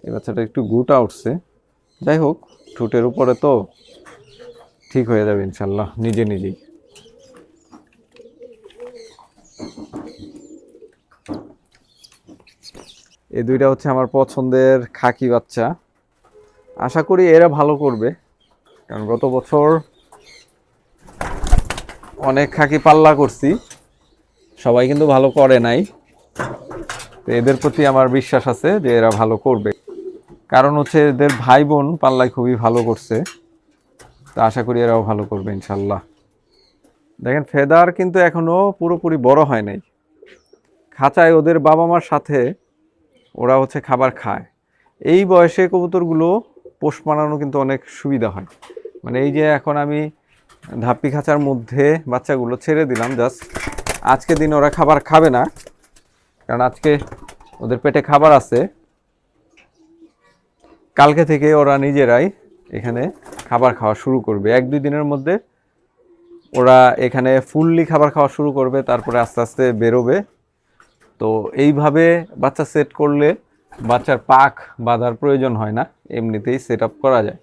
এই বাচ্চাটা একটু গুটা উঠছে, যাই হোক ঠোঁটের উপরে তো ঠিক হয়ে যাবে ইনশাল্লাহ নিজে নিজেই। এই দুইটা হচ্ছে আমার পছন্দের খাকি বাচ্চা, আশা করি এরা ভালো করবে, কারণ গত বছর অনেক খাকি পাল্লা করছি, সবাই কিন্তু ভালো করে নাই। তো এদের প্রতি আমার বিশ্বাস আছে যে এরা ভালো করবে, কারণ হচ্ছে এদের ভাই বোন পাল্লায় খুবই ভালো করছে, তো আশা করি এরাও ভালো করবে ইনশাল্লাহ। দেখেন ফেদার কিন্তু এখনো পুরোপুরি বড় হয় নাই, খাঁচায় ওদের বাবা মার সাথে ওরা হচ্ছে খাবার খায়। এই বয়সে কবুতরগুলো পোষ মানানো কিন্তু অনেক সুবিধা হয়। মানে এই যে এখন আমি ধাপ্পি খাঁচার মধ্যে বাচ্চাগুলো ছেড়ে দিলাম, জাস্ট আজকে দিন ওরা খাবার খাবে না, কারণ আজকে ওদের পেটে খাবার আছে। কালকে থেকে ওরা নিজেরাই এখানে খাবার খাওয়া শুরু করবে, 1-2 দিনের মধ্যে ওরা এখানে ফুললি খাবার খাওয়া শুরু করবে, তারপরে আস্তে আস্তে বেরোবে। তো এইভাবে বাচ্চা সেট করলে বাচ্চার পাক বাঁধার প্রয়োজন হয় না, এমনিতেই সেট আপ করা যায়।